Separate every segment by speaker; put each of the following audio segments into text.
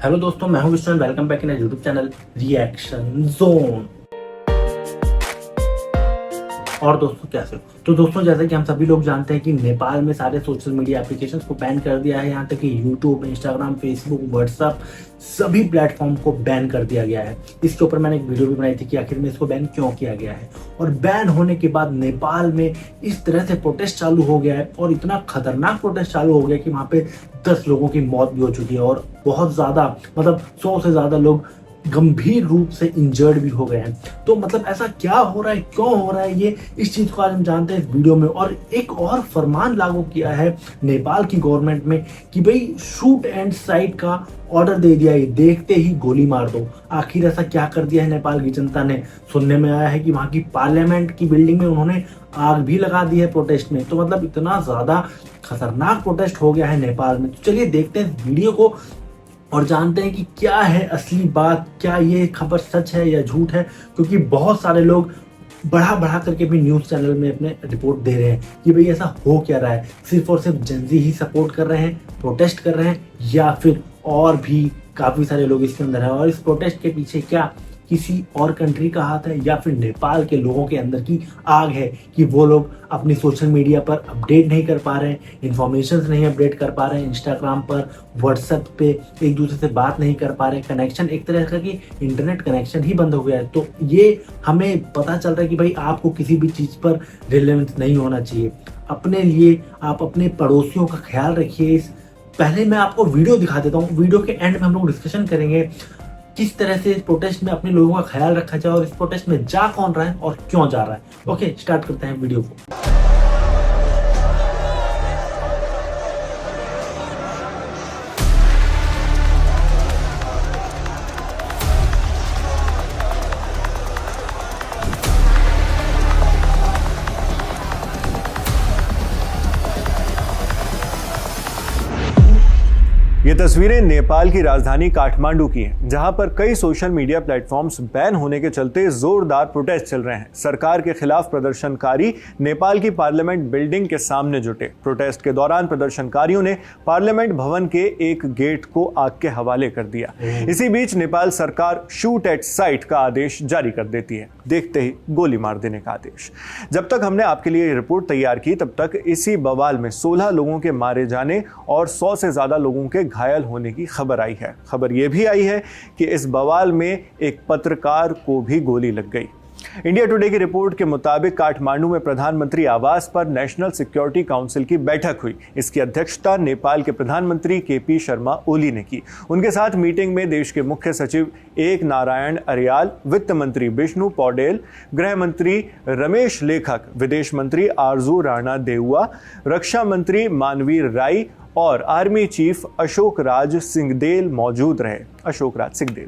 Speaker 1: Hello दोस्तों, मैं हूं Vishnu. Welcome back in YouTube channel reaction zone. और दोस्तों कैसे हो? तो दोस्तों, जैसे कि हम सभी लोग जानते हैं कि नेपाल में सारे सोशल मीडिया एप्लीकेशंस को बैन कर दिया है। यहाँ तक कि यूट्यूब, इंस्टाग्राम, फेसबुक, व्हाट्सएप सभी प्लेटफॉर्म को बैन कर दिया गया है। इसके ऊपर मैंने एक वीडियो भी बनाई थी कि आखिर में इसको बैन क्यों किया गया है। और बैन होने के बाद नेपाल में इस तरह से प्रोटेस्ट चालू हो गया है और इतना खतरनाक प्रोटेस्ट चालू हो गया कि वहाँ पे 10 लोगों की मौत भी हो चुकी है और बहुत ज्यादा 100 से ज्यादा लोग गंभीर रूप से इंजर्ड भी हो गए हैं। तो मतलब ऐसा क्या हो रहा है, क्यों हो रहा है, ये इस चीज को आज हम जानते हैं इस वीडियो में। और एक और फरमान लागू किया है नेपाल की गवर्नमेंट में कि भाई शूट एंड साइट का ऑर्डर दे दिया है, देखते ही गोली मार दो। आखिर ऐसा क्या कर दिया है नेपाल की जनता ने? सुनने में आया है कि वहां की पार्लियामेंट की बिल्डिंग में उन्होंने आग भी लगा दी है प्रोटेस्ट में। तो मतलब इतना ज्यादा खतरनाक प्रोटेस्ट हो गया है नेपाल में। तो चलिए देखते हैं इस वीडियो को और जानते हैं कि क्या है असली बात, क्या ये खबर सच है या झूठ है। क्योंकि बहुत सारे लोग बढ़ा बढ़ा करके भी न्यूज चैनल में अपने रिपोर्ट दे रहे हैं कि भाई ऐसा हो क्या रहा है, सिर्फ और सिर्फ जेनजी ही सपोर्ट कर रहे हैं, प्रोटेस्ट कर रहे हैं, या फिर और भी काफी सारे लोग इसके अंदर है। और इस प्रोटेस्ट के पीछे क्या किसी और कंट्री का हाथ है या फिर नेपाल के लोगों के अंदर की आग है कि वो लोग अपनी सोशल मीडिया पर अपडेट नहीं कर पा रहे हैं, इंफॉर्मेशन नहीं अपडेट कर पा रहे हैं, इंस्टाग्राम पर, व्हाट्सएप पे एक दूसरे से बात नहीं कर पा रहे हैं, कनेक्शन एक तरह का कि इंटरनेट कनेक्शन ही बंद हो गया है। तो ये हमें पता चल रहा है कि भाई आपको किसी भी चीज़ पर रिलेवेंस नहीं होना चाहिए। अपने लिए आप अपने पड़ोसियों का ख्याल रखिए। पहले मैं आपको वीडियो दिखा देता हूँ। वीडियो के एंड में हम लोग डिस्कशन करेंगे किस तरह से इस प्रोटेस्ट में अपने लोगों का ख्याल रखा जाए और इस प्रोटेस्ट में जा कौन रहा है और क्यों जा रहा है। ओके, स्टार्ट करते हैं वीडियो को।
Speaker 2: ये तस्वीरें नेपाल की राजधानी काठमांडू की हैं, जहां पर कई सोशल मीडिया प्लेटफॉर्म्स बैन होने के चलते जोरदार प्रोटेस्ट चल रहे हैं। सरकार के खिलाफ प्रदर्शनकारी नेपाल की पार्लियामेंट बिल्डिंग के सामने जुटे। प्रोटेस्ट के दौरान प्रदर्शनकारियों ने पार्लियामेंट भवन के एक गेट को आग के हवाले कर दिया। इसी बीच नेपाल सरकार शूट एट साइट का आदेश जारी कर देती है, देखते ही गोली मार देने का आदेश। जब तक हमने आपके लिए रिपोर्ट तैयार की तब तक इसी बवाल में 16 लोगों के मारे जाने और 100 से ज्यादा लोगों के घायल होने की खबर आई है। खबर यह भी आई है कि इस बवाल में एक पत्रकार को भी गोली लग गई। इंडिया टुडे की रिपोर्ट के मुताबिक काठमांडू में प्रधानमंत्री आवास पर नेशनल सिक्योरिटी काउंसिल की बैठक हुई। इसकी अध्यक्षता नेपाल के प्रधानमंत्री केपी शर्मा ओली ने की। उनके साथ मीटिंग में देश के मुख्य सचिव एक नारायण अर्याल, वित्त मंत्री विष्णु पौडेल, गृह मंत्री रमेश लेखक, विदेश मंत्री आरजू राणा देउआ, रक्षा मंत्री मानवीर राय और आर्मी चीफ अशोक राज सिंहदेल मौजूद रहे। अशोक राज सिंहदेल।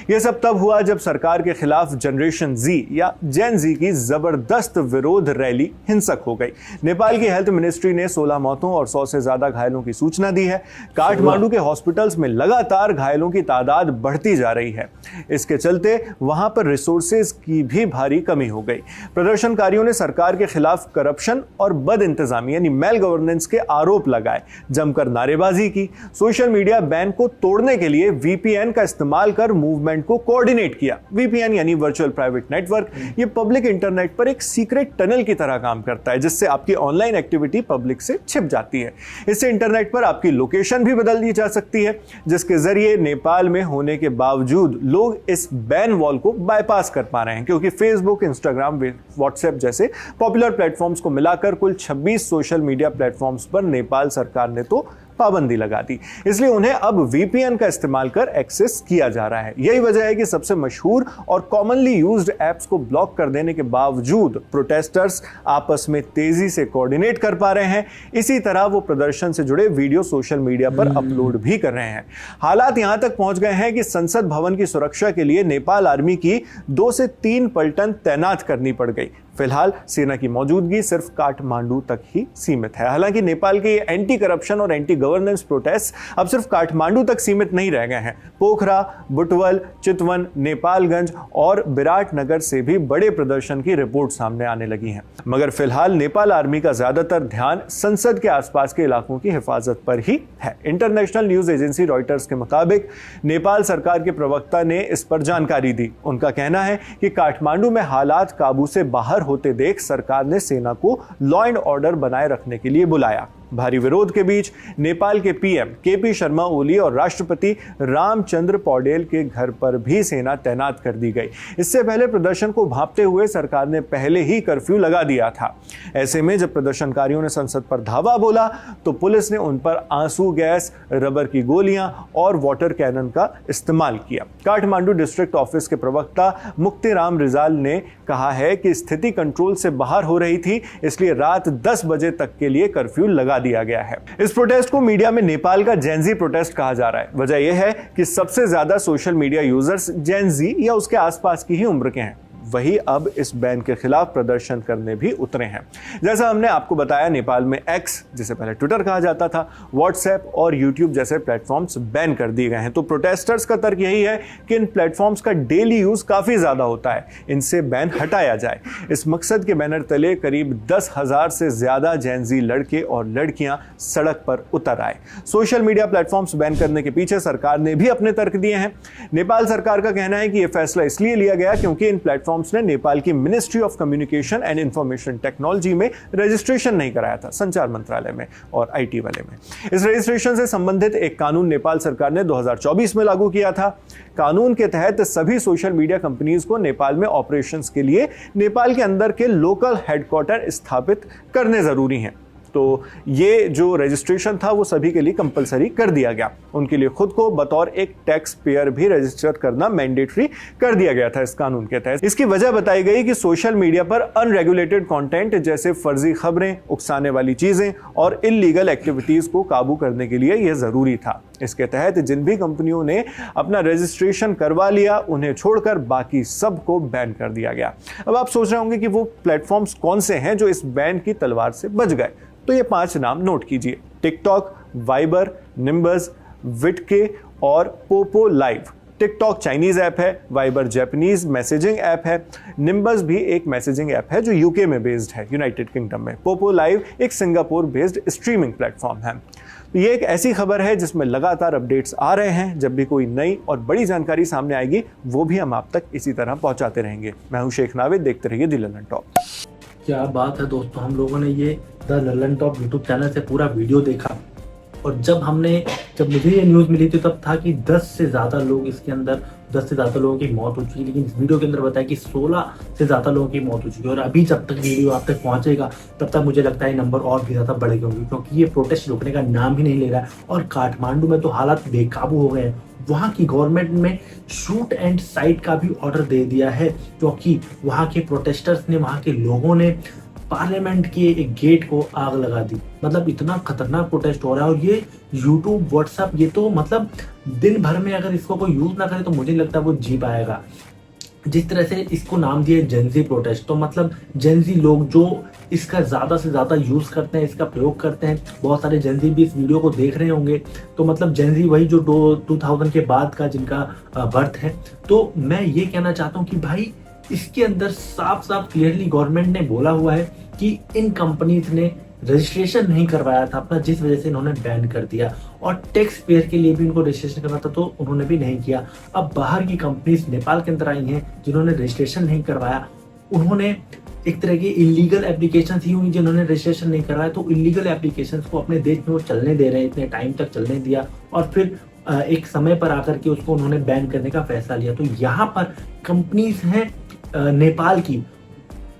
Speaker 2: यह सब तब हुआ जब सरकार के खिलाफ जनरेशन जी या जेन जी की जबरदस्त विरोध रैली हिंसक हो गई। नेपाल की हेल्थ मिनिस्ट्री ने 16 मौतों और 100 से ज्यादा घायलों की सूचना दी है। काठमांडू के हॉस्पिटल्स में लगातार घायलों की तादाद बढ़ती जा रही है। इसके चलते वहां पर रिसोर्सेज की भी भारी कमी हो गई। प्रदर्शनकारियों ने सरकार के खिलाफ करप्शन और बद इंतजामी यानी मेल गवर्नेंस के आरोप लगाए, जमकर नारेबाजी की। सोशल मीडिया बैन को तोड़ने के लिए वीपीएन का इस्तेमाल कर मूवमेंट को कोऑर्डिनेट किया। वीपीएन यानी वर्चुअल प्राइवेट नेटवर्क। ये पब्लिक इंटरनेट पर एक सीक्रेट टनल की तरह काम करता है, जिससे आपकी ऑनलाइन एक्टिविटी पब्लिक से छिप जाती है। इससे इंटरनेट पर आपकी लोकेशन भी बदल दी जा सकती है, जिसके जरिए नेपाल में होने के बावजूद लोग इस बैन वॉल को बाईपास कर पा रहे हैं। क्योंकि फेसबुक, इंस्टाग्राम, व्हाट्सएप जैसे पॉपुलर प्लेटफॉर्म्स को मिलाकर कुल 26 सोशल मीडिया प्लेटफॉर्म्स पर नेपाल सरकार ने तो पाबंदी लगा दी। इसलिए उन्हें अब वीपीएन का इस्तेमाल कर एक्सेस किया जा रहा है। यही वजह है कि सबसे मशहूर और कॉमनली यूज्ड ऐप्स को ब्लॉक कर देने के बावजूद प्रोटेस्टर्स आपस में तेजी से कोऑर्डिनेट कर पा रहे हैं। इसी तरह वो प्रदर्शन से जुड़े वीडियो सोशल मीडिया पर अपलोड भी कर रहे हैं। हालात यहां तक पहुंच गए हैं कि संसद भवन की सुरक्षा के लिए नेपाल आर्मी की 2 से 3 पलटन तैनात करनी पड़ गई। फिलहाल सेना की मौजूदगी सिर्फ काठमांडू तक ही सीमित है। हालांकि नेपाल के एंटी करप्शन और एंटी गवर्नेंस प्रोटेस्ट अब सिर्फ काठमांडू तक सीमित नहीं रह गए हैं। पोखरा, बुटवल, चितवन, नेपालगंज और विराटनगर से भी बड़े प्रदर्शन की रिपोर्ट सामने आने लगी हैं। मगर फिलहाल नेपाल आर्मी का ज्यादातर ध्यान संसद के आसपास के इलाकों की हिफाजत पर ही है। इंटरनेशनल न्यूज एजेंसी रॉयटर्स के मुताबिक नेपाल सरकार के प्रवक्ता ने इस पर जानकारी दी। उनका कहना है कि काठमांडू में हालात काबू से बाहर होते देख सरकार ने सेना को लॉ एंड ऑर्डर बनाए रखने के लिए बुलाया। भारी विरोध के बीच नेपाल के पीएम केपी शर्मा ओली और राष्ट्रपति रामचंद्र पौडेल के घर पर भी सेना तैनात कर दी गई। इससे पहले प्रदर्शन को भांपते हुए सरकार ने पहले ही कर्फ्यू लगा दिया था। ऐसे में जब प्रदर्शनकारियों ने संसद पर धावा बोला तो पुलिस ने उन पर आंसू गैस, रबर की गोलियां और वाटर कैनन का इस्तेमाल किया। काठमांडू डिस्ट्रिक्ट ऑफिस के प्रवक्ता मुक्तिराम रिजाल ने कहा है कि स्थिति कंट्रोल से बाहर हो रही थी, इसलिए रात 10 बजे तक के लिए कर्फ्यू लगा दिया गया है। इस प्रोटेस्ट को मीडिया में नेपाल का जेनजी प्रोटेस्ट कहा जा रहा है। वजह यह है कि सबसे ज्यादा सोशल मीडिया यूजर्स जेनजी या उसके आसपास की ही उम्र के हैं। वही अब इस बैन के खिलाफ प्रदर्शन करने भी उतरे हैं। जैसा हमने आपको बताया, नेपाल में एक्स, जिसे पहले ट्विटर कहा जाता था, व्हाट्सएप और यूट्यूब जैसे प्लेटफॉर्म्स बैन कर दिए गए हैं। तो प्रोटेस्टर्स का तर्क यही है कि इन प्लेटफॉर्म्स का डेली यूज काफी ज्यादा होता है, इनसे बैन हटाया जाए। इस मकसद के बैनर तले करीब 10,000 से ज्यादा जेनजी लड़के और लड़कियां सड़क पर उतर आए। सोशल मीडिया प्लेटफॉर्म्स बैन करने के पीछे सरकार ने भी अपने तर्क दिए हैं। नेपाल सरकार का कहना है कि यह फैसला इसलिए लिया गया क्योंकि इन प्लेटफॉर्म्स ने नेपाल की ministry of communication and information technology में रजिस्ट्रेशन नहीं कराया था, संचार मंत्रालय में और आईटी वाले में। इस रजिस्ट्रेशन से संबंधित एक कानून नेपाल सरकार ने 2024 में लागू किया था। कानून के तहत सभी सोशल मीडिया कंपनीज को नेपाल में ऑपरेशंस के लिए नेपाल के अंदर के लोकल हेडक्वार्टर स्थापित करने जरूरी हैं। तो ये जो रजिस्ट्रेशन था वो सभी के लिए कंपलसरी कर दिया गया। उनके लिए खुद को बतौर एक टैक्स पेयर भी रजिस्टर करना मैंडेटरी कर दिया गया था इस कानून के तहत। इसकी वजह बताई गई कि सोशल मीडिया पर अनरेगुलेटेड कंटेंट जैसे फर्जी खबरें, उकसाने वाली चीजें और इल्लीगल एक्टिविटीज को काबू करने के लिए यह जरूरी था। इसके तहत जिन भी कंपनियों ने अपना रजिस्ट्रेशन करवा लिया उन्हें छोड़कर बाकी सबको बैन कर दिया गया। अब आप सोच रहे होंगे कि वो प्लेटफॉर्म्स कौन से हैं जो इस बैन की तलवार से बच गए। तो ये 5 नाम नोट कीजिए: टिकटॉक, वाइबर, निम्बस, विटके और Poopó live. TikTok Chinese app है, वाइबर जापानीज मैसेजिंग ऐप है, निम्बस भी एक मैसेजिंग ऐप है जो यूके में बेस्ड है, यूनाइटेड किंगडम में। पोपो लाइव एक सिंगापुर बेस्ड स्ट्रीमिंग प्लेटफॉर्म है। तो ये एक ऐसी खबर है जिसमें लगातार अपडेट्स आ रहे हैं। जब भी कोई नई और बड़ी जानकारी सामने आएगी वो भी हम आप तक इसी तरह पहुंचाते रहेंगे। मैं हूं शेख नाविद, देखते रहिए दी लल्लन टॉप।
Speaker 1: क्या बात है दोस्तों, हम लोगों ने ये the Lallan top YouTube channel से पूरा वीडियो देखा और जब मुझे ये न्यूज़ मिली थी तब था कि 10 से ज़्यादा लोग इसके अंदर 10 से ज़्यादा लोगों की मौत हो चुकी है, लेकिन इस वीडियो के अंदर बताया कि 16 से ज़्यादा लोगों की मौत हो चुकी है। और अभी जब तक वीडियो आप तक पहुंचेगा तब तक मुझे लगता है नंबर और भी ज़्यादा बढ़ेगा होंगे, क्योंकि ये प्रोटेस्ट रुकने का नाम ही नहीं ले रहा है। और काठमांडू में तो हालात बेकाबू हो गए हैं। वहाँ की गवर्नमेंट में शूट एंड साइट का भी ऑर्डर दे दिया है, क्योंकि वहाँ के प्रोटेस्टर्स ने, वहाँ के लोगों ने पार्लियामेंट के एक गेट को आग लगा दी। मतलब इतना खतरनाक प्रोटेस्ट हो रहा है। और ये यूट्यूब, व्हाट्सएप, ये तो मतलब दिन भर में अगर इसको कोई यूज ना करे तो मुझे लगता है वो जी पाएगा। जिस तरह से इसको नाम दिया जेनजी प्रोटेस्ट, तो मतलब जेनजी लोग जो इसका ज्यादा से ज्यादा यूज करते हैं, इसका प्रयोग करते हैं। बहुत सारे जेनजी भी इस वीडियो को देख रहे होंगे। तो मतलब जेनजी वही जो 2000 के बाद का जिनका बर्थ है। तो मैं ये कहना चाहता हूँ कि भाई इसके अंदर साफ साफ क्लियरली गवर्नमेंट ने बोला हुआ है कि इन कंपनीज ने रजिस्ट्रेशन नहीं करवाया था अपना, जिस वजह से इन्होंने बैन कर दिया। और टैक्स पेयर के लिए भी इनको रजिस्ट्रेशन करना था तो उन्होंने भी नहीं किया। अब बाहर की कंपनीज नेपाल के अंदर आई हैं जिन्होंने रजिस्ट्रेशन नहीं करवाया। उन्होंने एक तरह की इलीगल एप्लीकेशन ही हुई जिन्होंने रजिस्ट्रेशन नहीं करवाया। तो इलीगल एप्लीकेशन को अपने देश में वो चलने दे रहे हैं, इतने टाइम तक चलने दिया और फिर एक समय पर आकर के उसको उन्होंने बैन करने का फैसला लिया। तो यहाँ पर कंपनीज हैं नेपाल की,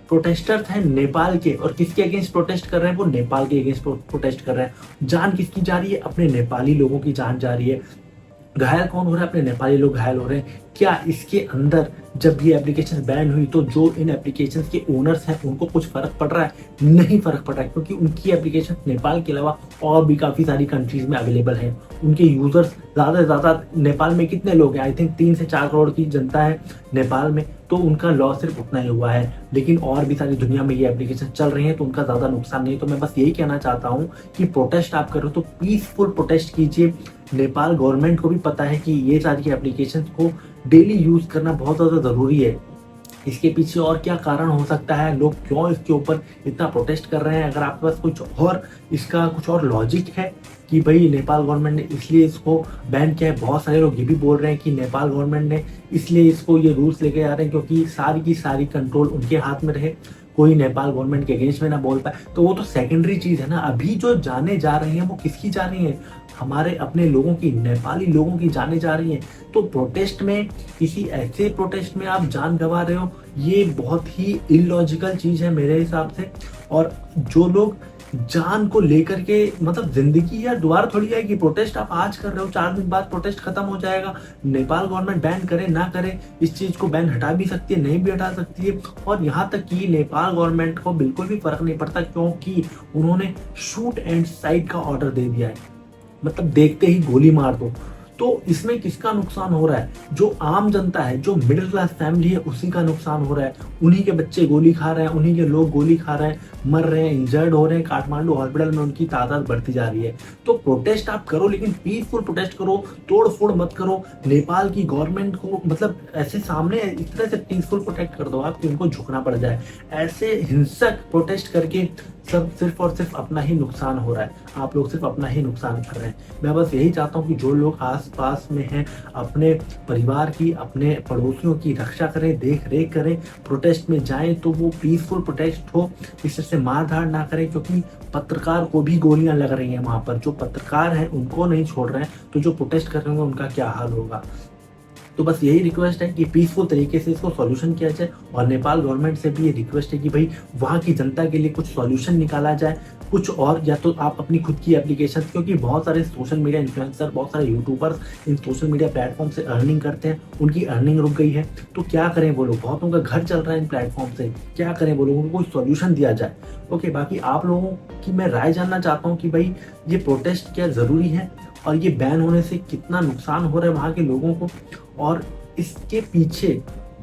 Speaker 1: प्रोटेस्टर्स हैं नेपाल के, और किसके अगेंस्ट प्रोटेस्ट कर रहे हैं? वो नेपाल के अगेंस्ट प्रोटेस्ट कर रहे हैं। जान किसकी जा रही है? अपने नेपाली लोगों की जान जा रही है। घायल कौन हो रहा है? अपने नेपाली लोग घायल हो रहे हैं। क्या इसके अंदर जब ये एप्लीकेशन बैन हुई तो जो इन एप्लीकेशन के ओनर्स हैं उनको कुछ फर्क पड़ रहा है? नहीं फर्क पड़ रहा है, क्योंकि उनकी एप्लीकेशन नेपाल के अलावा और भी काफी सारी कंट्रीज में अवेलेबल है। उनके यूजर्स ज्यादा से ज्यादा, नेपाल में कितने लोग हैं? आई थिंक 3 से 4 करोड़ की जनता है नेपाल में, तो उनका लॉस सिर्फ उतना ही हुआ है। लेकिन और भी सारी दुनिया में ये एप्लीकेशन चल रही है तो उनका ज्यादा नुकसान नहीं। तो मैं बस यही कहना चाहता हूँ कि प्रोटेस्ट आप करो तो पीसफुल प्रोटेस्ट कीजिए। नेपाल गवर्नमेंट को भी पता है कि ये सारी एप्लीकेशन को डेली यूज करना बहुत ज्यादा जरूरी है। इसके पीछे और क्या कारण हो सकता है, लोग क्यों इसके ऊपर इतना प्रोटेस्ट कर रहे हैं? अगर आपके पास कुछ और इसका कुछ और लॉजिक है कि भाई नेपाल गवर्नमेंट ने इसलिए इसको बैन किया है, बहुत सारे लोग ये भी बोल रहे हैं कि नेपाल गवर्नमेंट ने इसलिए इसको ये रूल्स लेके आ रहे हैं क्योंकि सारी की सारी कंट्रोल उनके हाथ में रहे, कोई नेपाल गवर्नमेंट के अगेंस्ट में ना बोल पाए। तो वो तो सेकेंडरी चीज है ना। अभी जो जाने जा रही है वो किसकी जा रही है? हमारे अपने लोगों की, नेपाली लोगों की जाने जा रही है। तो प्रोटेस्ट में, किसी ऐसे प्रोटेस्ट में आप जान गंवा रहे हो, ये बहुत ही इलॉजिकल चीज है मेरे हिसाब से। और जो लोग जान को लेकर के, मतलब जिंदगी यार दोबारा थोड़ी आएगी। प्रोटेस्ट आप आज कर रहे हो, 4 दिन बाद प्रोटेस्ट खत्म हो जाएगा। नेपाल गवर्नमेंट बैन करे ना करे, इस चीज को बैन हटा भी सकती है, नहीं भी हटा सकती है। और यहाँ तक कि नेपाल गवर्नमेंट को बिल्कुल भी फर्क नहीं पड़ता, क्योंकि उन्होंने शूट एंड साइड का ऑर्डर दे दिया है, मतलब देखते ही गोली मार दो। तो इसमें किसका नुकसान हो रहा है? जो आम जनता है, जो मिडिल क्लास फैमिली है, उसी का नुकसान हो रहा है। उन्हीं के बच्चे गोली खा रहे हैं, उन्हीं के लोग गोली खा रहे हैं, मर रहे हैं, इंजर्ड हो रहे हैं। काठमांडू हॉस्पिटल में उनकी तादाद बढ़ती जा रही है। तो प्रोटेस्ट आप करो, लेकिन पीसफुल प्रोटेस्ट करो, तोड़ फोड़ मत करो। नेपाल की गवर्नमेंट को मतलब ऐसे सामने इस तरह से पीसफुल प्रोटेस्ट कर दो आप कि उनको झुकना पड़ जाए। ऐसे हिंसक प्रोटेस्ट करके सब सिर्फ और सिर्फ अपना ही नुकसान हो रहा है। आप लोग सिर्फ अपना ही नुकसान कर रहे हैं। मैं बस यही चाहता हूँ कि जो लोग आस पास में हैं, अपने परिवार की, अपने पड़ोसियों की रक्षा करें, देख रेख करें। प्रोटेस्ट में जाएं तो वो पीसफुल प्रोटेस्ट हो, इस तरह से मार धाड़ ना करें, क्योंकि पत्रकार को भी गोलियां लग रही हैं वहां पर। जो पत्रकार हैं उनको नहीं छोड़ रहे हैं, तो जो प्रोटेस्ट कर रहे होंगे उनका क्या हाल होगा। तो बस यही रिक्वेस्ट है कि पीसफुल तरीके से इसको सॉल्यूशन किया जाए। और नेपाल गवर्नमेंट से भी ये रिक्वेस्ट है कि भाई वहाँ की जनता के लिए कुछ सॉल्यूशन निकाला जाए, कुछ और। या तो आप अपनी खुद की एप्लीकेशन, क्योंकि बहुत सारे सोशल मीडिया इन्फ्लुएंसर, बहुत सारे यूट्यूबर्स इन सोशल मीडिया प्लेटफॉर्म से अर्निंग करते हैं, उनकी अर्निंग रुक गई है। तो क्या करें वो लोग? बहुतों का घर चल रहा है इन प्लेटफॉर्म से, क्या करें वो लोगों को? कोई सॉल्यूशन दिया जाए। ओके, बाकी आप लोगों की मैं राय जानना चाहता हूँ कि भाई ये प्रोटेस्ट क्या जरूरी है, और ये बैन होने से कितना नुकसान हो रहा है वहाँ के लोगों को, और इसके पीछे,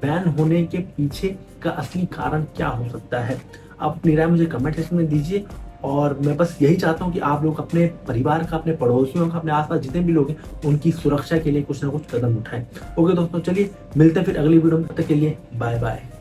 Speaker 1: बैन होने के पीछे का असली कारण क्या हो सकता है? आप अपनी राय मुझे कमेंट सेक्शन में दीजिए। और मैं बस यही चाहता हूँ कि आप लोग अपने परिवार का, अपने पड़ोसियों का, अपने आसपास जितने भी लोग हैं, उनकी सुरक्षा के लिए कुछ ना कुछ कदम उठाएं। ओके दोस्तों, चलिए मिलते हैं फिर अगली वीडियो में। तब तक के लिए बाय बाय।